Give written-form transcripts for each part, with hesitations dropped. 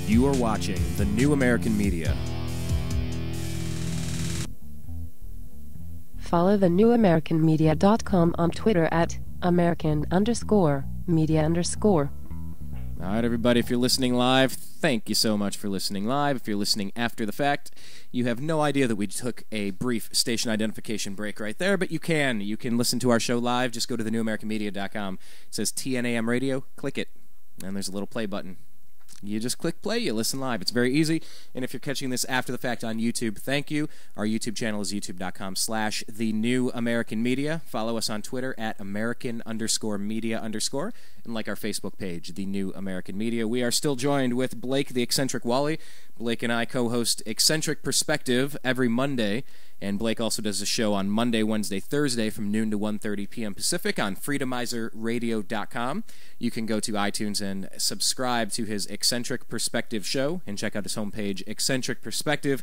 You are watching The New American Media. Follow thenewamericanmedia.com on Twitter at American_media_. All right, everybody, if you're listening live, thank you so much for listening live. If you're listening after the fact, you have no idea that we took a brief station identification break right there, but you can. You can listen to our show live. Just go to thenewamericanmedia.com. It says TNAM Radio. Click it, and there's a little play button. You just click play, you listen live. It's very easy. And if you're catching this after the fact on YouTube, thank you. Our YouTube channel is youtube.com/TheNewAmericanMedia. Follow us on Twitter at American_media_, and like our Facebook page, The New American Media. We are still joined with Blake, the eccentric Wally. Blake and I co-host Eccentric Perspective every Monday. And Blake also does a show on Monday, Wednesday, Thursday from noon to 1:30 p.m. Pacific on freedomizerradio.com. You can go to iTunes and subscribe to his Eccentric Perspective show and check out his homepage, Eccentric Perspective.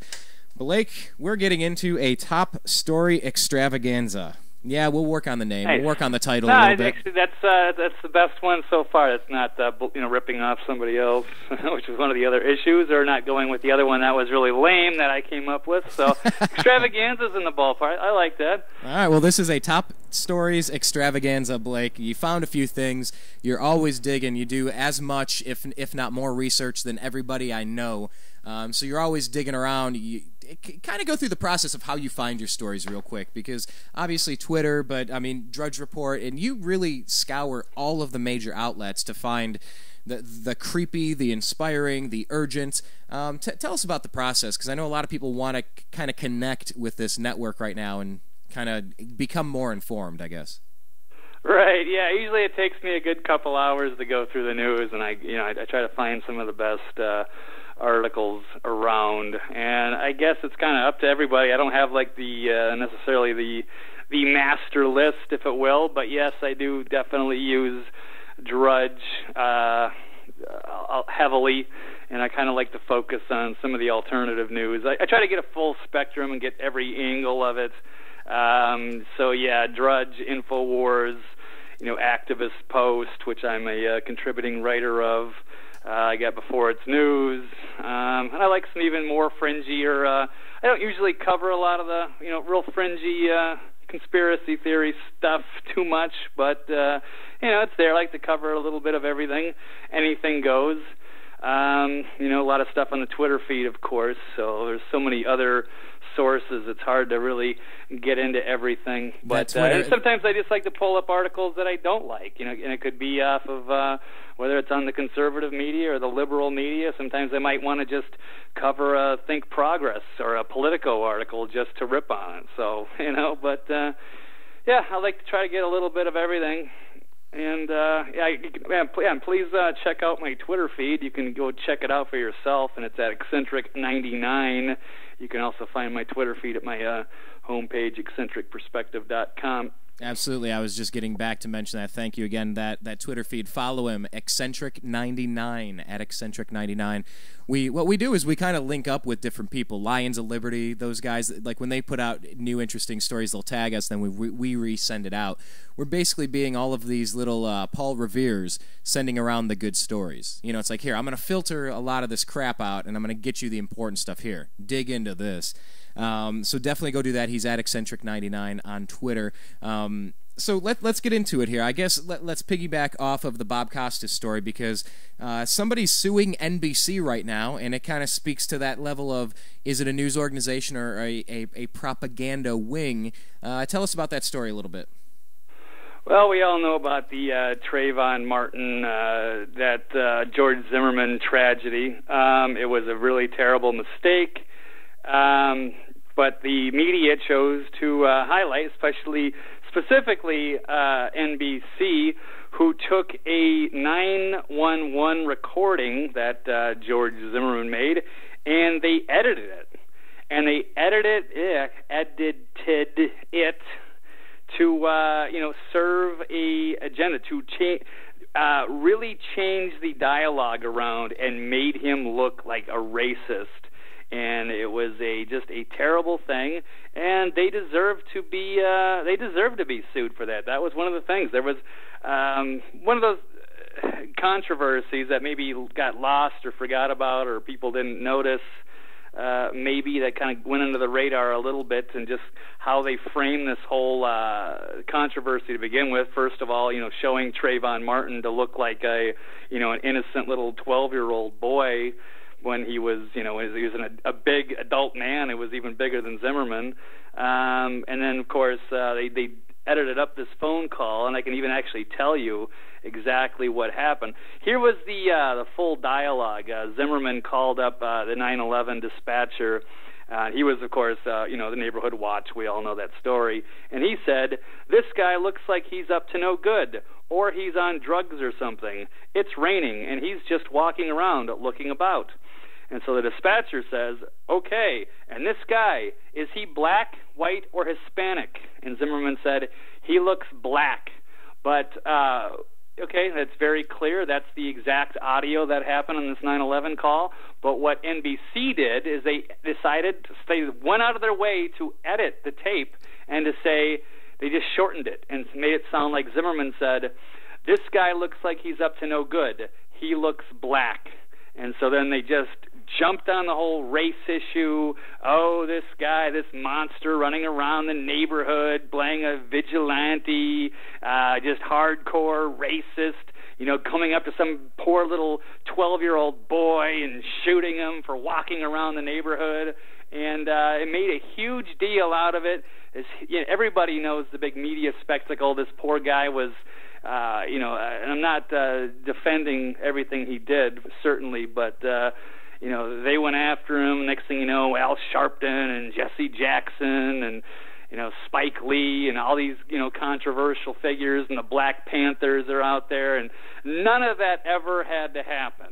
Blake, we're getting into a top story extravaganza. Yeah, we'll work on the name. We'll work on the title a little bit. Actually, that's the best one so far. It's not ripping off somebody else, which is one of the other issues, or not going with the other one that was really lame that I came up with. So extravaganza's in the ballpark. I like that. All right, well, this is a top stories extravaganza, Blake. You found a few things. You're always digging. You do as much, if not more, research than everybody I know. So you're always digging around. You kind of go through the process of how you find your stories real quick, because obviously Twitter, but I mean Drudge Report, and you really scour all of the major outlets to find the creepy, the inspiring, the urgent. Tell us about the process, because I know a lot of people want to kind of connect with this network right now and kind of become more informed, I guess. Right. Yeah. Usually it takes me a good couple hours to go through the news, and I try to find some of the best articles around, and I guess it's kind of up to everybody. I don't have like the necessarily the master list, if it will, but yes, I do definitely use Drudge heavily, and I kind of like to focus on some of the alternative news. I try to get a full spectrum and get every angle of it. So yeah, Drudge, InfoWars, Activist Post, which I'm a contributing writer of. I got Before It's News, and I like some even more fringier. I don't usually cover a lot of the real fringy conspiracy theory stuff too much, but it's there. I like to cover a little bit of everything. Anything goes. A lot of stuff on the Twitter feed, of course. So there's so many other sources, it's hard to really get into everything. But and sometimes I just like to pull up articles that I don't like, and it could be off of whether it's on the conservative media or the liberal media. Sometimes I might want to just cover a Think Progress or a Politico article just to rip on it. So, but I like to try to get a little bit of everything. And please check out my Twitter feed. You can go check it out for yourself, and it's at Eccentric99. You can also find my Twitter feed at my homepage, eccentricperspective.com. Absolutely. I was just getting back to mention that. Thank you again. That Twitter feed, follow him, Eccentric99, at Eccentric99. What we do is we kind of link up with different people. Lions of Liberty, those guys, like when they put out new interesting stories, they'll tag us, then we resend it out. We're basically being all of these little Paul Revere's sending around the good stories. It's like, here, I'm going to filter a lot of this crap out, and I'm going to get you the important stuff here. Dig into this. So definitely go do that. He's at Eccentric99 on Twitter. So let's get into it here. I guess let's piggyback off of the Bob Costas story, because somebody's suing NBC right now, and it kind of speaks to that level of, is it a news organization or a propaganda wing? Tell us about that story a little bit. Well, we all know about the Trayvon Martin, that George Zimmerman tragedy. It was a really terrible mistake. But the media chose to highlight, specifically NBC, who took a 911 recording that George Zimmerman made, and they edited it. And they edited it to serve a agenda, to really change the dialogue around and made him look like a racist. And it was just a terrible thing, and they deserve to be sued for that. That was one of the things. There was one of those controversies that maybe got lost or forgot about or people didn't notice, maybe that kind of went under the radar a little bit, and just how they framed this whole controversy to begin with. First of all, showing Trayvon Martin to look like an innocent little 12-year-old boy when he was, he was a big adult man. It was even bigger than Zimmerman. And then, of course, they edited up this phone call, and I can even actually tell you exactly what happened. Here was the full dialogue. Zimmerman called up the 9/11 dispatcher. He was, of course, the Neighborhood Watch. We all know that story. And he said, "This guy looks like he's up to no good, or he's on drugs or something. It's raining, and he's just walking around looking about." And so the dispatcher says, "Okay, and this guy, is he black, white, or Hispanic?" And Zimmerman said, "He looks black." But, okay, that's very clear. That's the exact audio that happened on this 9/11 call. But what NBC did is they decided, they went out of their way to edit the tape and to say, they just shortened it and made it sound like Zimmerman said, "This guy looks like he's up to no good. He looks black." And so then they just jumped on the whole race issue. Oh, this guy, this monster running around the neighborhood, playing a vigilante, just hardcore racist, coming up to some poor little 12-year-old boy and shooting him for walking around the neighborhood. And it made a huge deal out of it. Everybody knows the big media spectacle this poor guy was. And I'm not defending everything he did, certainly, but they went after him. Next thing you know, Al Sharpton and Jesse Jackson and Spike Lee and all these controversial figures, and the Black Panthers are out there, and none of that ever had to happen.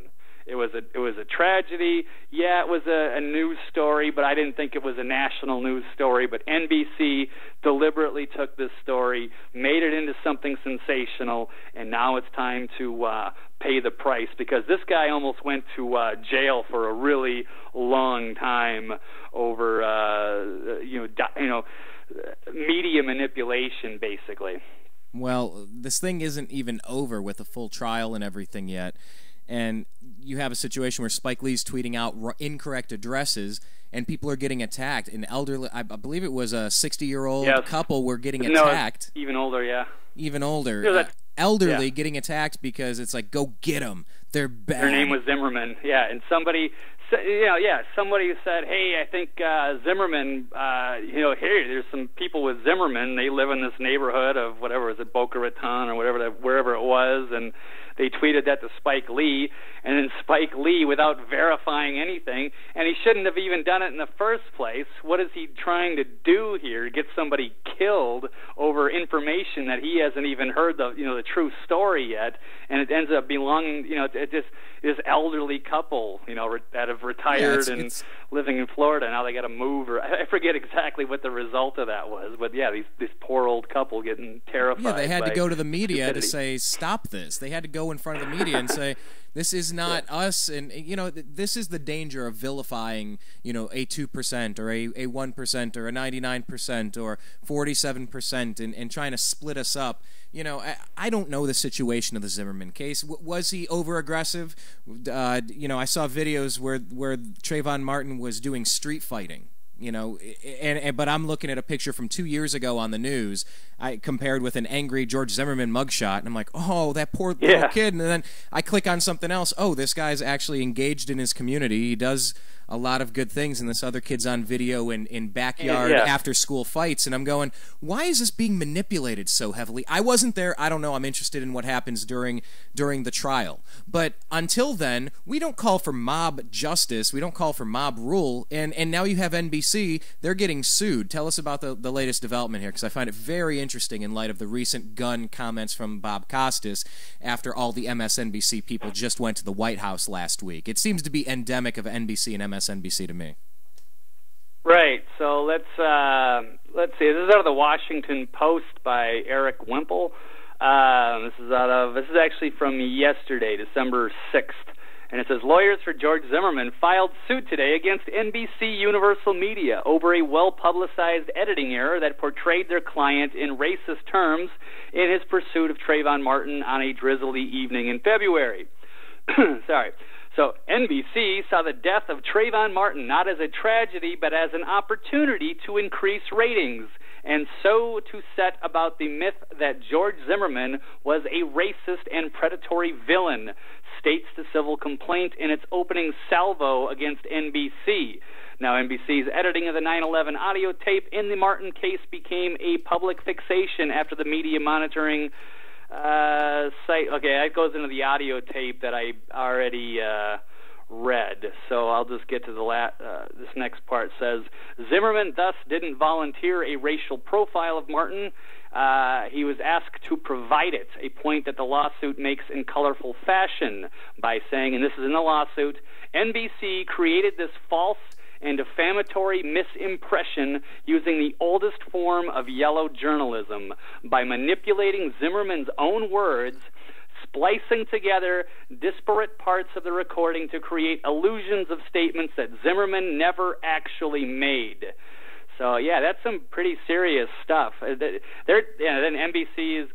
It was a tragedy. Yeah, it was a news story, but I didn't think it was a national news story. But NBC deliberately took this story, made it into something sensational, and now it's time to pay the price, because this guy almost went to jail for a really long time over media manipulation, basically. Well, this thing isn't even over with a full trial and everything yet. And you have a situation where Spike Lee's tweeting out incorrect addresses, and people are getting attacked. An elderly, I believe it was a 60-year-old couple were getting attacked. Even older, yeah. Even older. Elderly getting attacked because it's like, go get them. They're bad. Their name was Zimmerman, yeah. And somebody said, hey, I think Zimmerman, here, there's some people with Zimmerman. They live in this neighborhood of whatever, is it Boca Raton or wherever it was, and they tweeted that to Spike Lee, and then Spike Lee, without verifying anything, and he shouldn't have even done it in the first place. What is he trying to do here? Get somebody killed over information that he hasn't even heard the true story yet, and it ends up belonging, to this elderly couple, that have retired and living in Florida. Now they got to move, or I forget exactly what the result of that was, but yeah, this poor old couple getting terrified. Yeah, they had to go to the media stupidity. To say, stop this. They had to go in front of the media and say, this is not us, and this is the danger of vilifying a 2% or a 1% or a 99% or 47% and trying to split us up. I don't know the situation of the Zimmerman case. Was he over-aggressive? I saw videos where Trayvon Martin was doing street fighting. But I'm looking at a picture from 2 years ago on the news, compared with an angry George Zimmerman mugshot, and I'm like, oh, that poor little kid. And then I click on something else. Oh, this guy's actually engaged in his community. He does a lot of good things, and this other kid's on video in backyard after-school fights, and I'm going, why is this being manipulated so heavily? I wasn't there. I don't know. I'm interested in what happens during the trial. But until then, we don't call for mob justice. We don't call for mob rule, and now you have NBC. They're getting sued. Tell us about the latest development here, because I find it very interesting in light of the recent gun comments from Bob Costas after all the MSNBC people just went to the White House last week. It seems to be endemic of NBC and MSNBC to me. Right. So let's see. This is out of the Washington Post by Eric Wemple. This is actually from yesterday, December 6th, And it says, lawyers for George Zimmerman filed suit today against NBC Universal Media over a well-publicized editing error that portrayed their client in racist terms in his pursuit of Trayvon Martin on a drizzly evening in February. Sorry. So NBC saw the death of Trayvon Martin not as a tragedy, but as an opportunity to increase ratings, and so to set about the myth that George Zimmerman was a racist and predatory villain, states the civil complaint in its opening salvo against NBC. Now, NBC's editing of the 9/11 audio tape in the Martin case became a public fixation after the media monitoring site. Okay, that goes into the audio tape that I already read. So I'll just get to the this next part. Says, Zimmerman thus didn't volunteer a racial profile of Martin. He was asked to provide it, a point that the lawsuit makes in colorful fashion by saying, and this is in the lawsuit, NBC created this false and defamatory misimpression using the oldest form of yellow journalism by manipulating Zimmerman's own words, splicing together disparate parts of the recording to create illusions of statements that Zimmerman never actually made. So, yeah, that's some pretty serious stuff. Then NBC is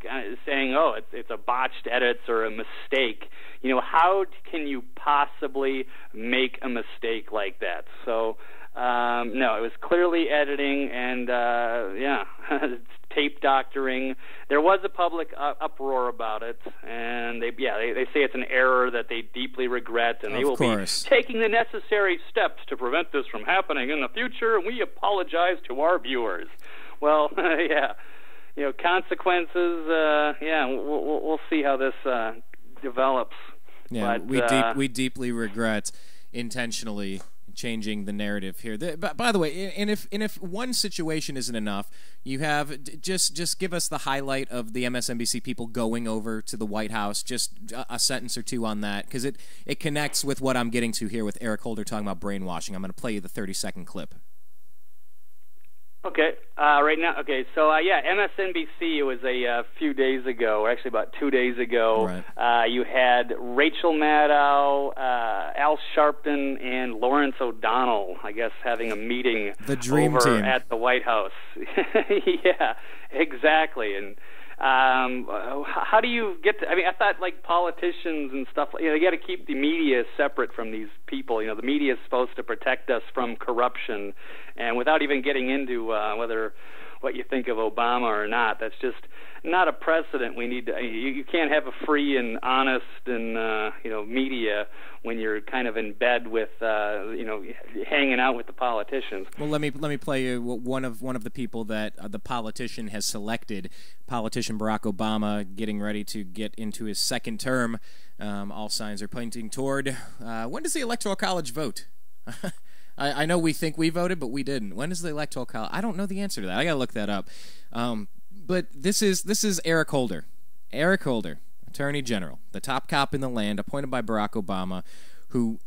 saying, oh, it's a botched edit or a mistake. You know, how can you possibly make a mistake like that? So, no, it was clearly editing and, tape doctoring. There was a public uproar about it, and they say it's an error that they deeply regret, and they will be taking the necessary steps to prevent this from happening in the future, and we apologize to our viewers. Well, yeah, you know, consequences, we'll see how this develops. Yeah, but, we deeply regret intentionally changing the narrative here. By the way, and if one situation isn't enough, you have just give us the highlight of the MSNBC people going over to the White House. Just a sentence or two on that, because it connects with what I'm getting to here with Eric Holder talking about brainwashing. I'm going to play you the 30-second clip. Okay, right now, okay, so, MSNBC, it was a few days ago, or actually about 2 days ago. Right. You had Rachel Maddow, Al Sharpton, and Lawrence O'Donnell, I guess, having a meeting the dream over team at the White House. Yeah, exactly, and how do you get to, I mean, I thought like politicians and stuff, you know, they got to keep the media separate from these people. You know, the media is supposed to protect us from corruption, and without even getting into whether what you think of Obama or not, that's just not a precedent. We need to, you can't have a free and honest and media when you're kind of in bed with hanging out with the politicians. Well, let me play you one of the people that the politician has selected. Politician Barack Obama getting ready to get into his second term. All signs are pointing toward when does the Electoral College vote? I know we think we voted, but we didn't. When is the Electoral College? I don't know the answer to that. I gotta look that up. But this is Eric Holder. Eric Holder, Attorney General, the top cop in the land, appointed by Barack Obama, who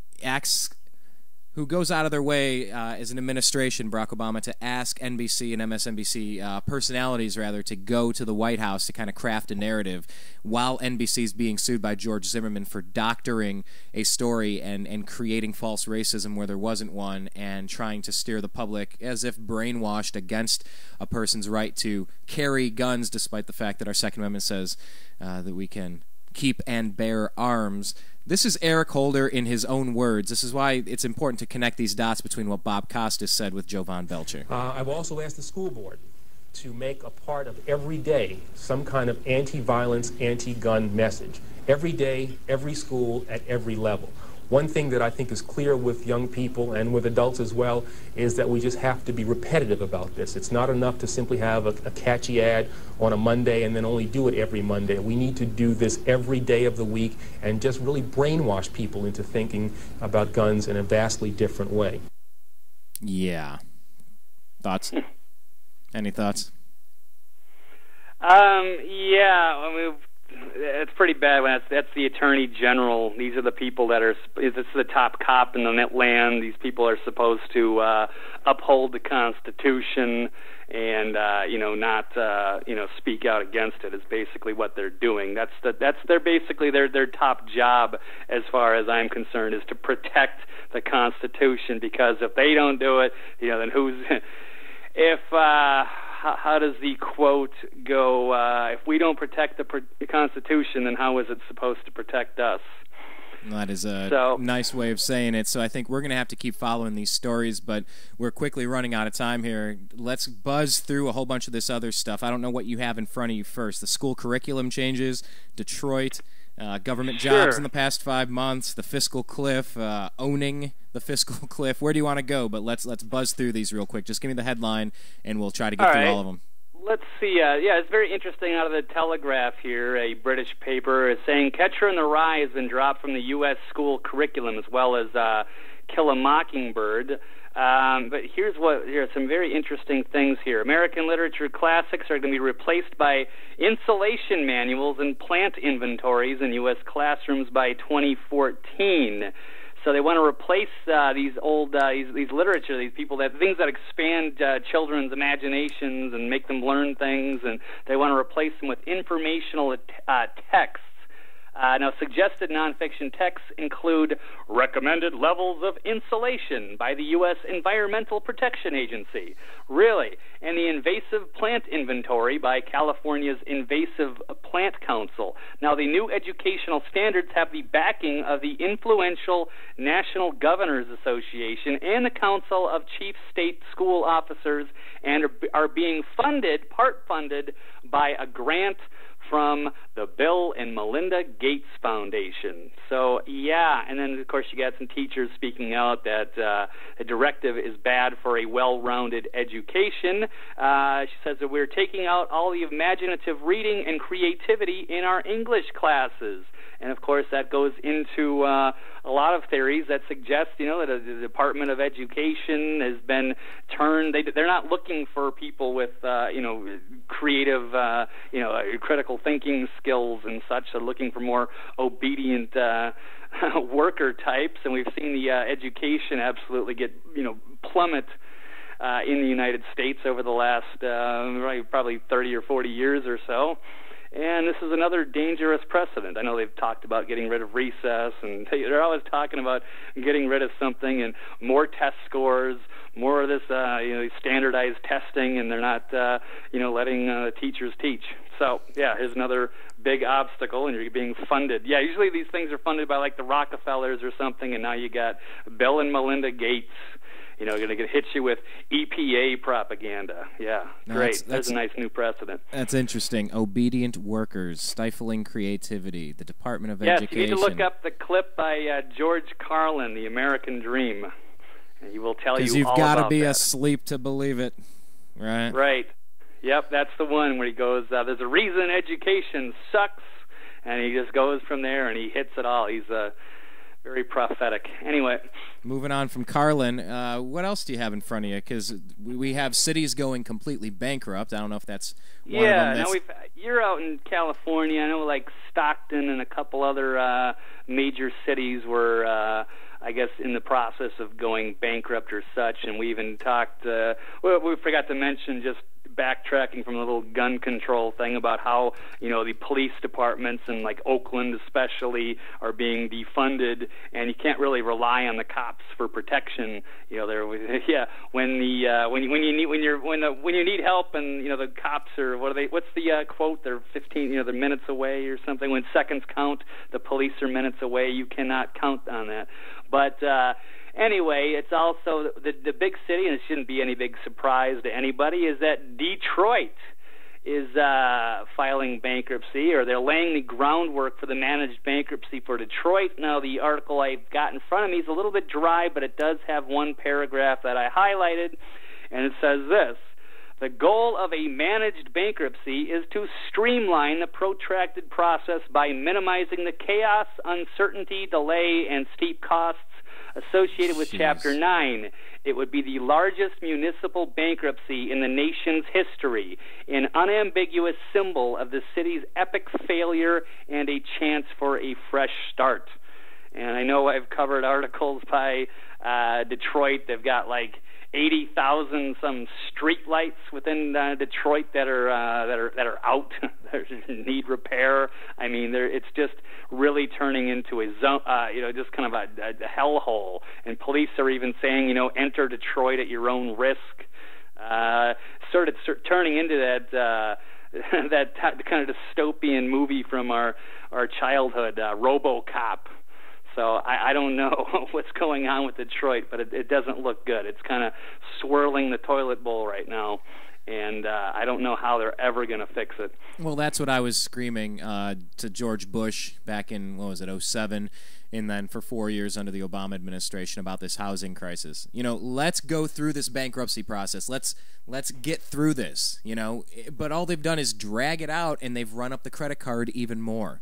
goes out of their way as an administration, Barack Obama, to ask NBC and MSNBC personalities, rather, to go to the White House to kind of craft a narrative while NBC is being sued by George Zimmerman for doctoring a story and creating false racism where there wasn't one, and trying to steer the public as if brainwashed against a person's right to carry guns, despite the fact that our Second Amendment says that we can keep and bear arms. This is Eric Holder in his own words. This is why it's important to connect these dots between what Bob Costas said with Jovan Belcher. I've also asked the school board to make a part of every day some kind of anti-violence, anti-gun message. Every day, every school, at every level. One thing that I think is clear with young people and with adults as well is that we just have to be repetitive about this. It's not enough to simply have a catchy ad on a Monday and then only do it every Monday. We need to do this every day of the week and just really brainwash people into thinking about guns in a vastly different way. Yeah. Thoughts? Any thoughts? Yeah, I mean, it's pretty bad when that's the Attorney General. These are the people that are, this is the top cop in the land. These people are supposed to uphold the Constitution and not speak out against it is basically what they're doing. That's basically their top job, as far as I'm concerned, is to protect the Constitution, because if they don't do it, then who's if how does the quote go? If we don't protect the Constitution, then how is it supposed to protect us? That is a nice way of saying it. So I think we're going to have to keep following these stories, but we're quickly running out of time here. Let's buzz through a whole bunch of this other stuff. I don't know what you have in front of you first. The school curriculum changes, Detroit, government jobs in the past 5 months, the fiscal cliff, owning the fiscal cliff. Where do you want to go? But let's buzz through these real quick. Just give me the headline, and we'll try to get through all of them. Let's see. It's very interesting out of the Telegraph here, a British paper, is saying Catcher in the Rye has been dropped from the U.S. school curriculum, as well as Kill a Mockingbird. But here are some very interesting things here. American literature classics are going to be replaced by insulation manuals and plant inventories in U.S. classrooms by 2014. So they want to replace these old these literature, these things that expand children's imaginations and make them learn things, and they want to replace them with informational texts. Now, suggested nonfiction texts include recommended levels of insulation by the U.S. Environmental Protection Agency, really, and the invasive plant inventory by California's Invasive Plant Council. Now, the new educational standards have the backing of the influential National Governors Association and the Council of Chief State School Officers, and are being part funded by a grant from the Bill and Melinda Gates Foundation. So, and then, of course, you got some teachers speaking out that the directive is bad for a well-rounded education. She says that we're taking out all the imaginative reading and creativity in our English classes. And, of course, that goes into a lot of theories that suggest, that the Department of Education has been turned. They're not looking for people with, creative, critical thinking skills and such. They're looking for more obedient worker types. And we've seen the education absolutely get, plummet in the United States over the last probably 30 or 40 years or so. And this is another dangerous precedent. I know they've talked about getting rid of recess, and they're always talking about getting rid of something, and more test scores, more of this, standardized testing, and they're not, letting teachers teach. So, here's another big obstacle, and you're being funded. Yeah, usually these things are funded by, like, the Rockefellers or something, and now you got Bill and Melinda Gates, going to hit you with EPA propaganda. Yeah, great. That's a nice new precedent. That's interesting. Obedient workers, stifling creativity, the Department of Education. Yes, you need to look up the clip by George Carlin, The American Dream. And he will tell you all about that. Because you've got to be asleep to believe it, right? Right. Yep, that's the one where he goes, there's a reason education sucks, and he just goes from there, and he hits it all. He's very prophetic. Anyway. Moving on from Carlin, what else do you have in front of you? Because we have cities going completely bankrupt. I don't know if that's one of them. Yeah, you're out in California. I know, like Stockton and a couple other major cities were, I guess, in the process of going bankrupt or such. And we even talked, we forgot to mention, just backtracking from the little gun control thing, about how, the police departments in, like, Oakland especially are being defunded, and you can't really rely on the cops for protection. When you need help, and the cops are, what's the quote? They're 15, they're minutes away or something. When seconds count, the police are minutes away. You cannot count on that. But anyway, it's also the big city, and it shouldn't be any big surprise to anybody, is that Detroit is filing bankruptcy, or they're laying the groundwork for the managed bankruptcy for Detroit. Now, the article I've got in front of me is a little bit dry, but it does have one paragraph that I highlighted, and it says this: the goal of a managed bankruptcy is to streamline the protracted process by minimizing the chaos, uncertainty, delay, and steep costs associated with Chapter 9, it would be the largest municipal bankruptcy in the nation's history, an unambiguous symbol of the city's epic failure and a chance for a fresh start. And I know I've covered articles by Detroit. They've got like 80,000 some street lights within Detroit that are out, that need repair. I mean, it's just really turning into a zone, just kind of a hellhole. And police are even saying, enter Detroit at your own risk. Sort of turning into that that kind of dystopian movie from our childhood, RoboCop. So I don't know what's going on with Detroit, but it doesn't look good. It's kind of swirling the toilet bowl right now, and I don't know how they're ever going to fix it. Well, that's what I was screaming to George Bush back in, 2007, and then for 4 years under the Obama administration about this housing crisis. Let's go through this bankruptcy process. Let's get through this, But all they've done is drag it out, and they've run up the credit card even more.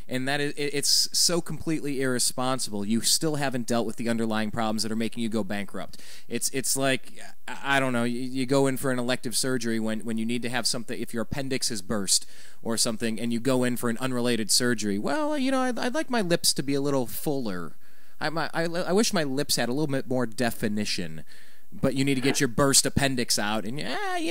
And it's so completely irresponsible. You still haven't dealt with the underlying problems that are making you go bankrupt. It's like, I don't know, you go in for an elective surgery when you need to have something, if your appendix has burst or something, and you go in for an unrelated surgery. Well, I'd like my lips to be a little fuller. I wish my lips had a little bit more definition. But you need to get your burst appendix out, and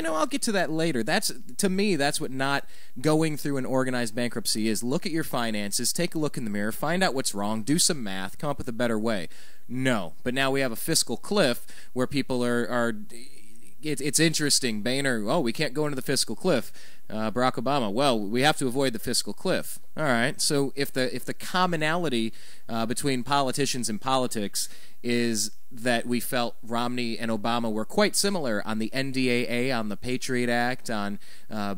I'll get to that later. To me, that's what not going through an organized bankruptcy is. Look at your finances, take a look in the mirror, find out what's wrong, do some math, come up with a better way. No, but now we have a fiscal cliff where people are it's interesting. Boehner, we can't go into the fiscal cliff. Barack Obama, well, we have to avoid the fiscal cliff. All right, so if the commonality between politicians and politics is that we felt Romney and Obama were quite similar on the NDAA, on the Patriot Act, on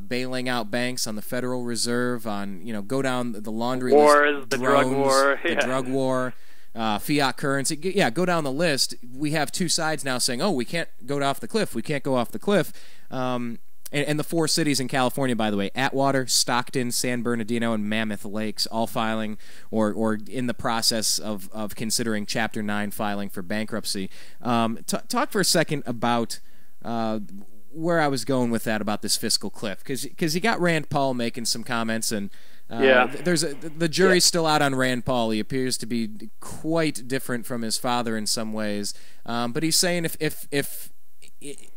bailing out banks, on the Federal Reserve, on go down the laundry list, the drug war, the drug war. Fiat currency, go down the list. We have two sides now saying, we can't go off the cliff. We can't go off the cliff. And the four cities in California, by the way, Atwater, Stockton, San Bernardino, and Mammoth Lakes, all filing or in the process of considering Chapter 9 filing for bankruptcy. Talk for a second about where I was going with that about this fiscal cliff, because you got Rand Paul making some comments, and the jury's still out on Rand Paul. He appears to be quite different from his father in some ways, but he's saying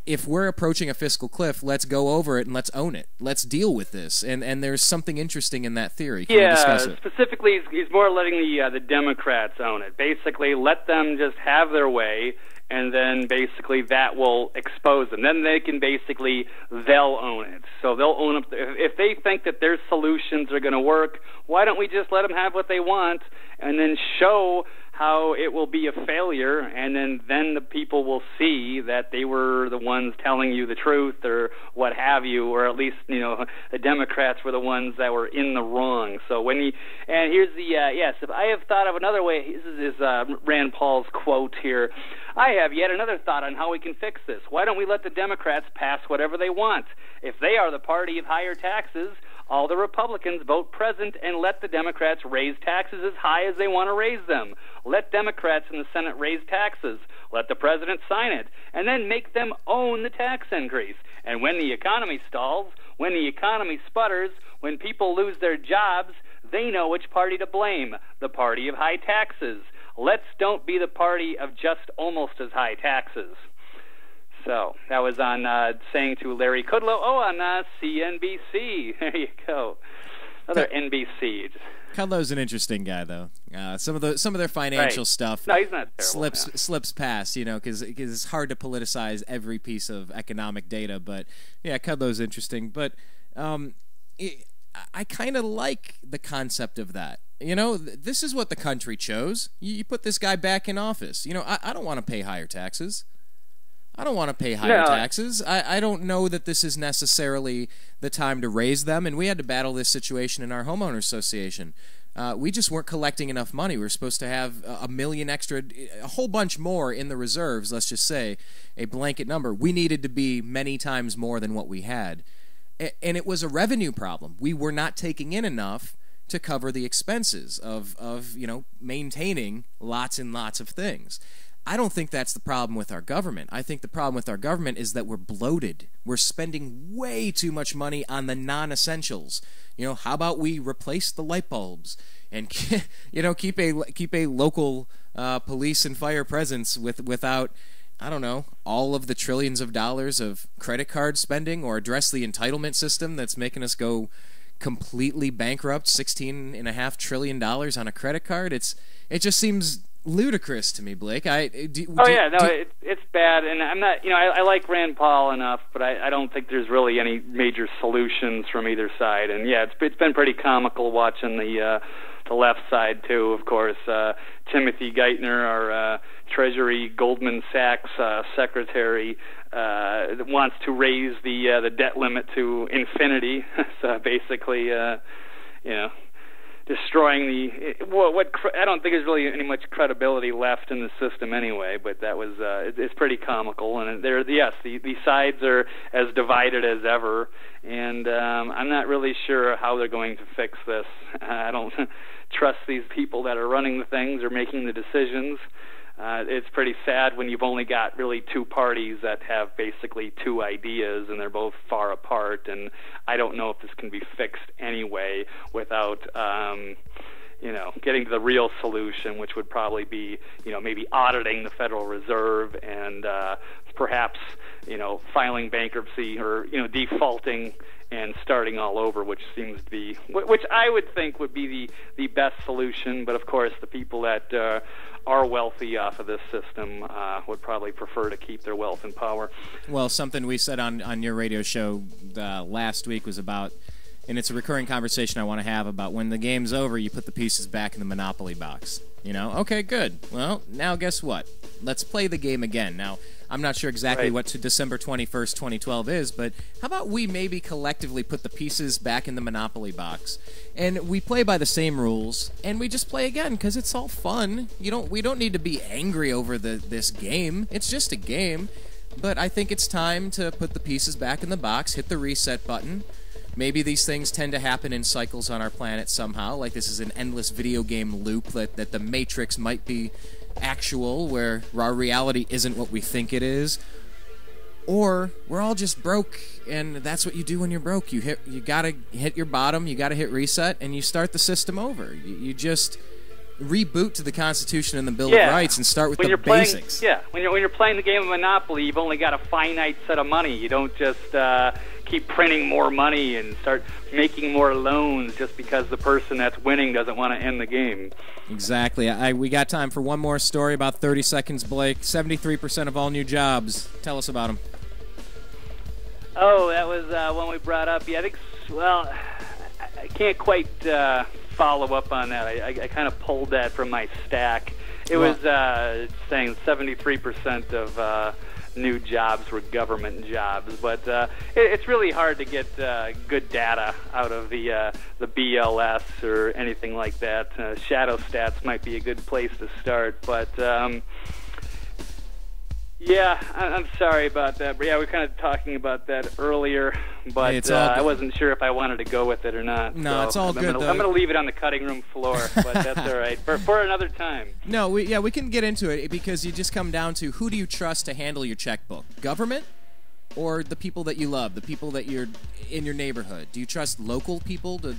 if we're approaching a fiscal cliff, let's go over it and let's own it. Let's deal with this. And there's something interesting in that theory. Can you discuss it? Specifically, he's more letting the Democrats own it. Basically, let them just have their way, and then basically that will expose them. Then they'll own it. So they'll own up. If they think that their solutions are going to work, why don't we just let them have what they want and then show how it will be a failure, and then the people will see that they were the ones telling you the truth or what have you, or at least, the Democrats were the ones that were in the wrong. So and here's if I have thought of another way, this is Rand Paul's quote here, I have yet another thought on how we can fix this. Why don't we let the Democrats pass whatever they want? If they are the party of higher taxes, all the Republicans vote present and let the Democrats raise taxes as high as they want to raise them. Let Democrats in the Senate raise taxes. Let the president sign it, and then make them own the tax increase. And when the economy stalls, when the economy sputters, when people lose their jobs, they know which party to blame, the party of high taxes. Let's don't be the party of just almost as high taxes. So that was on saying to Larry Kudlow, on CNBC. There you go. Another NBC. Kudlow's an interesting guy, though. Some of their financial stuff no, he's not terrible, slips past, because it's hard to politicize every piece of economic data. But yeah, Kudlow's interesting. But I kind of like the concept of that. This is what the country chose. You put this guy back in office. I don't want to pay higher taxes. I don't want to pay higher taxes. I don't know that this is necessarily the time to raise them, and we had to battle this situation in our homeowner association. We just weren't collecting enough money. We were supposed to have a million extra, a whole bunch more in the reserves, let's just say, a blanket number. We needed to be many times more than what we had. And it was a revenue problem. We were not taking in enough to cover the expenses of maintaining lots and lots of things. I don't think that's the problem with our government. I think the problem with our government is that we're bloated. We're spending way too much money on the non-essentials. You know, how about we replace the light bulbs and keep a local police and fire presence without, I don't know, all of the trillions of dollars of credit card spending, or address the entitlement system that's making us go completely bankrupt, $16.5 trillion on a credit card. It just seems ludicrous to me, Blake. It's bad, and I'm not. I like Rand Paul enough, but I don't think there's really any major solutions from either side. And yeah, it's been pretty comical watching the left side too. Of course, Timothy Geithner, our Treasury Goldman Sachs secretary, wants to raise the debt limit to infinity. So basically, destroying I don't think there's really any much credibility left in the system anyway. But that was it's pretty comical, and the sides are as divided as ever, and I'm not really sure how they're going to fix this. I don't trust these people that are running the things or making the decisions. It's pretty sad when you've only got really two parties that have basically two ideas, and they're both far apart, and I don't know if this can be fixed anyway without getting to the real solution, which would probably be maybe auditing the Federal Reserve and perhaps filing bankruptcy or defaulting and starting all over, which seems to be which I would think would be the best solution. But of course, the people that are wealthy off of this system would probably prefer to keep their wealth and power. Well, something we said on your radio show last week was about, and it's a recurring conversation I want to have, about when the game's over, you put the pieces back in the Monopoly box. Okay, good. Well, now guess what? Let's play the game again. Now, I'm not sure exactly what December 21st, 2012 is, but how about we maybe collectively put the pieces back in the Monopoly box, and we play by the same rules, and we just play again, because it's all fun. We don't need to be angry over this game. It's just a game. But I think it's time to put the pieces back in the box, hit the reset button. Maybe these things tend to happen in cycles on our planet somehow, like this is an endless video game loop, that the Matrix might be actual, where our reality isn't what we think it is. Or we're all just broke, and that's what you do when you're broke. You gotta hit your bottom, you gotta hit reset, and you start the system over. You just reboot to the Constitution and the Bill of Rights and start with the basics. When you're playing the game of Monopoly, you've only got a finite set of money. You don't just keep printing more money and start making more loans just because the person that's winning doesn't want to end the game. Exactly. We got time for one more story, about 30 seconds, Blake. 73% of all new jobs. Tell us about them. Oh, that was one we brought up. Yeah, I can't quite follow up on that. I kind of pulled that from my stack. It was saying 73% of new jobs were government jobs, but it's really hard to get good data out of the BLS or anything like that. Shadow stats might be a good place to start, but I'm sorry about that. But yeah, we were kind of talking about that earlier, but I wasn't sure if I wanted to go with it or not. No, so it's all good. I'm going to leave it on the cutting room floor, but that's all right for another time. No, we can get into it, because you just come down to, who do you trust to handle your checkbook? Government or the people that you love, the people that you're in your neighborhood? Do you trust local people to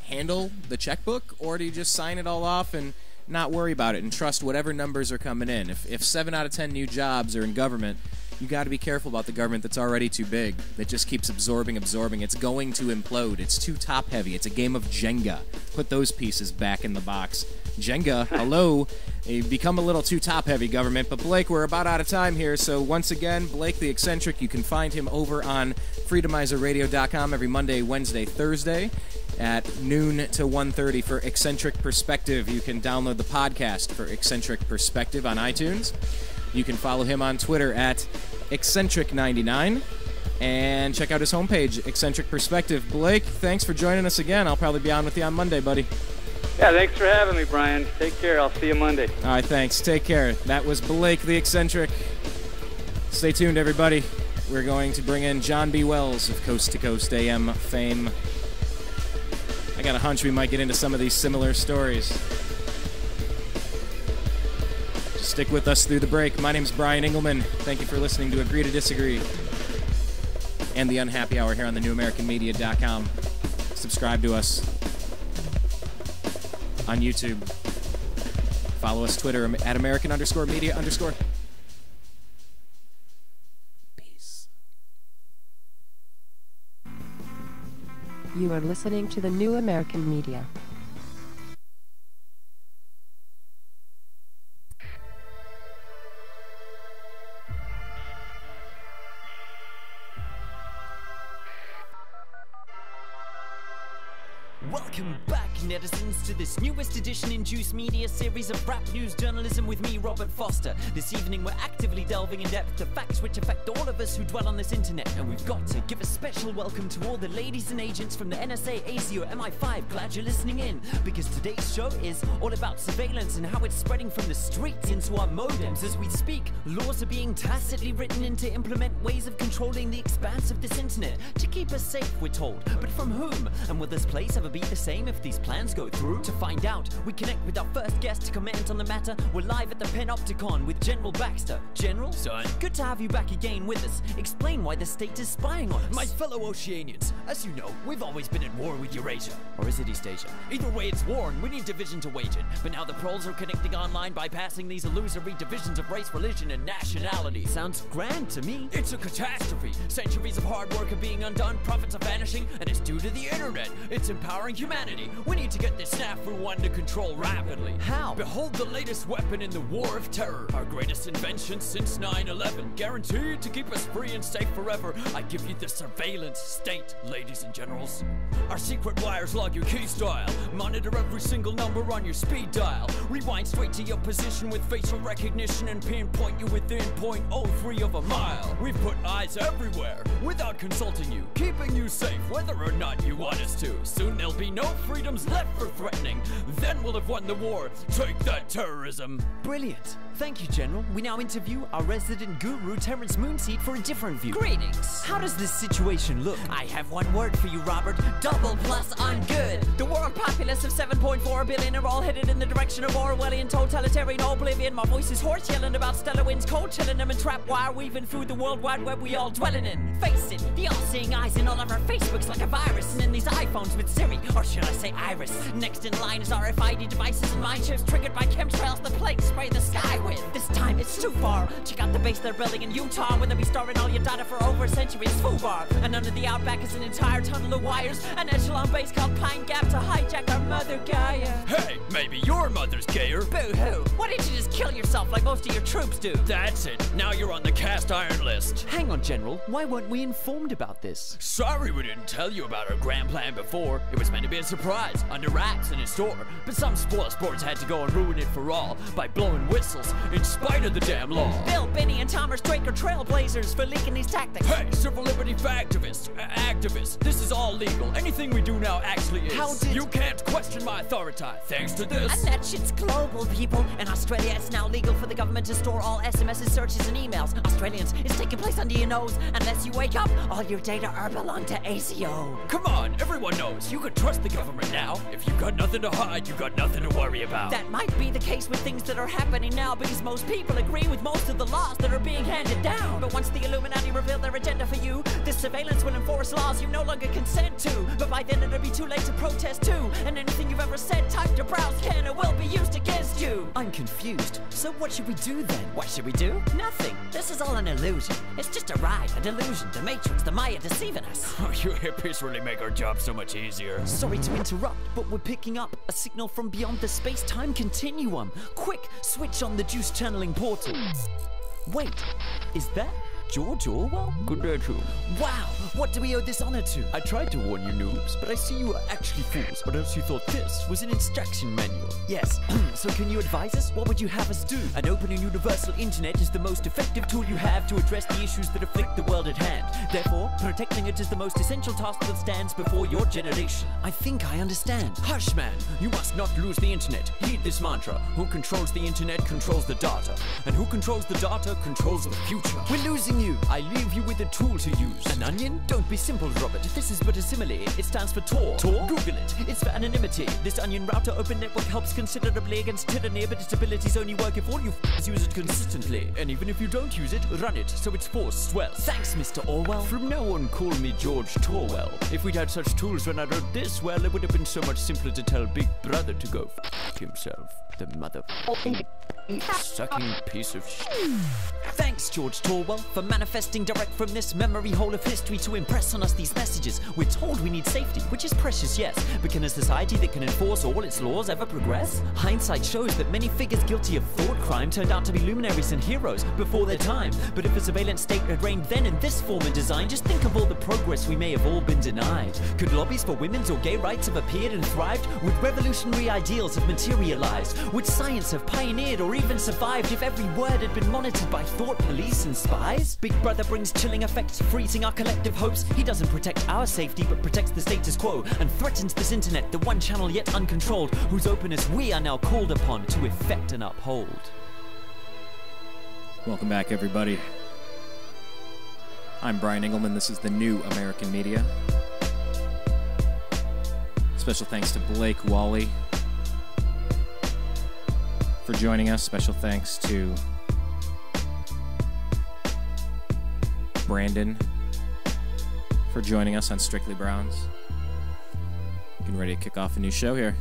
handle the checkbook, or do you just sign it all off and not worry about it and trust whatever numbers are coming in? If 7 out of 10 new jobs are in government, you got to be careful about the government that's already too big, that just keeps absorbing. It's going to implode. It's too top heavy. It's a game of Jenga. Put those pieces back in the box. Jenga, hello. You've become a little too top heavy, government. But Blake, we're about out of time here, so once again, Blake the Eccentric, you can find him over on freedomizerradio.com every Monday, Wednesday, Thursday at noon to 1:30 for Eccentric Perspective. You can download the podcast for Eccentric Perspective on iTunes. You can follow him on Twitter at Eccentric99 and check out his homepage, Eccentric Perspective. Blake, thanks for joining us again. I'll probably be on with you on Monday, buddy. Yeah, thanks for having me, Brian. Take care. I'll see you Monday. All right, thanks. Take care. That was Blake the Eccentric. Stay tuned, everybody. We're going to bring in John B. Wells of Coast to Coast AM fame. I got a hunch we might get into some of these similar stories. Stick with us through the break. My name's Brian Engelman. Thank you for listening to Agree to Disagree and the Unhappy Hour here on the newamericanmedia.com. Subscribe to us on YouTube. Follow us Twitter at American_media_. Peace. You are listening to the New American Media. Welcome back, netizens, to this newest edition in Juice Media series of rap news journalism with me, Robert Foster. This evening we're actively delving in depth to facts which affect all of us who dwell on this internet. And we've got to give a special welcome to all the ladies and agents from the NSA, ASIO, MI5. Glad you're listening in, because today's show is all about surveillance and how it's spreading from the streets into our modems. As we speak, laws are being tacitly written in to implement ways of controlling the expanse of this internet to keep us safe, we're told. But from whom? And will this place ever be the same if these plans go through? To find out, we connect with our first guest to comment on the matter. We're live at the Panopticon with General Baxter. General? Son? Good to have you back again with us. Explain why the state is spying on us. My fellow Oceanians, as you know, we've always been at war with Eurasia. Or is it East Asia? Either way, it's war and we need division to wage it. But now the proles are connecting online, bypassing these illusory divisions of race, religion, and nationality. Sounds grand to me. It's a catastrophe. Centuries of hard work are being undone, profits are vanishing, and it's due to the internet. It's empowering humanity. We need to get this snafu under control rapidly. How? Behold the latest weapon in the war of terror. Our greatest invention since 9/11. Guaranteed to keep us free and safe forever. I give you the surveillance state, ladies and generals. Our secret wires log your key style. Monitor every single number on your speed dial. Rewind straight to your position with facial recognition and pinpoint you within 0.03 of a mile. We've put eyes everywhere without consulting you, keeping you safe whether or not you want us to. Soon there'll be no freedoms left for threatening. Then we'll have won the war. Take that, terrorism. Brilliant. Thank you, General. We now interview our resident guru, Terrence Moonseed, for a different view. Greetings. How does this situation look? I have one word for you, Robert. Double plus ungood. The world populace of 7.4 billion are all headed in the direction of Orwellian totalitarian oblivion. My voice is hoarse, yelling about stellar winds, cold chilling them and trap wire weaving through the world wide web we all dwelling in. Face it, the all-seeing eyes in all of our Facebooks like a virus, and in these iPhones with Siri, or should I say Iris. Next in line is RFID devices and mind chips triggered by chemtrails the plague spray the sky with. This time it's too far. Check out the base they're building in Utah, where they'll be storing all your data for over a century. It's FUBAR. And under the outback is an entire tunnel of wires, an echelon base called Pine Gap to hijack our mother Gaia. Hey, maybe your mother's gayer. Boo-hoo. Why didn't you just kill yourself like most of your troops do? That's it. Now you're on the cast iron list. Hang on, General. Why weren't we informed about this? Sorry we didn't tell you about our grand plan before. It was meant to be a surprise, under wraps in a store. But some spoil sports had to go and ruin it for all by blowing whistles in spite of the damn law. Bill, Benny, and Thomas Drake are trailblazers for leaking these tactics. Hey, civil liberty activists, this is all legal. Anything we do now actually is. How did... You can't question my authority thanks to this. And that shit's global, people. In Australia, it's now legal for the government to store all SMSs, searches, and emails. Australians, it's taking place under your nose. Unless you wake up, all your data are belong to ASIO. Come on, everyone knows. You can trust the government now. If you've got nothing to hide, you've got nothing to worry about. That might be the case with things that are happening now, because most people agree with most of the laws that are being handed down. But once the Illuminati reveal their agenda for you, this surveillance will enforce laws you no longer consent to. But by then it'll be too late to protest too, and anything you've ever said, typed, or browsed can or will be used against you. I'm confused. So what should we do then? What should we do? Nothing. This is all an illusion. It's just a ride, a delusion, the Matrix, the Maya deceiving us. Oh, you hippies really make our job so much easier. Sorry to interrupt, but we're picking up a signal from beyond the space-time continuum. Quick, switch on the juice channeling portal. Wait, is that George Orwell? Good day to you. Wow, what do we owe this honor to? I tried to warn you noobs, but I see you are actually fools, or else you thought this was an instruction manual. Yes, so can you advise us? What would you have us do? An open and universal internet is the most effective tool you have to address the issues that afflict the world at hand. Therefore, protecting it is the most essential task that stands before your generation. I think I understand. Hush, man! You must not lose the internet. Heed this mantra. Who controls the internet controls the data. And who controls the data controls the future. We're losing Warning you, I leave you with a tool to use. An onion? Don't be simple, Robert. This is but a simile. It stands for Tor. Tor? Google it. It's for anonymity. This onion router open network helps considerably against tyranny, but its abilities only work if all you use it consistently. And even if you don't use it, run it so its force swells. Thanks, Mr. Orwell. From now on, call me George Torwell. If we'd had such tools when I wrote this, well, it would have been so much simpler to tell Big Brother to go f himself. The sucking piece of shit. Thanks, George Torwell, for manifesting direct from this memory hole of history to impress on us these messages. We're told we need safety, which is precious, yes, but can a society that can enforce all its laws ever progress? Hindsight shows that many figures guilty of thought crime turned out to be luminaries and heroes before their time. But if a surveillance state had reigned then in this form and design, just think of all the progress we may have all been denied. Could lobbies for women's or gay rights have appeared and thrived? Would revolutionary ideals have materialized? Would science have pioneered or even survived if every word had been monitored by thought police and spies? Big Brother brings chilling effects, freezing our collective hopes. He doesn't protect our safety, but protects the status quo and threatens this internet, the one channel yet uncontrolled, whose openness we are now called upon to effect and uphold. Welcome back, everybody. I'm Brian Engelman. This is the New American Media. Special thanks to Blake Wally for joining us. Special thanks to Brandon for joining us on Strictly Browns. Getting ready to kick off a new show here.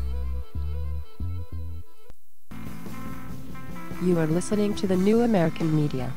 You are listening to the New American Media.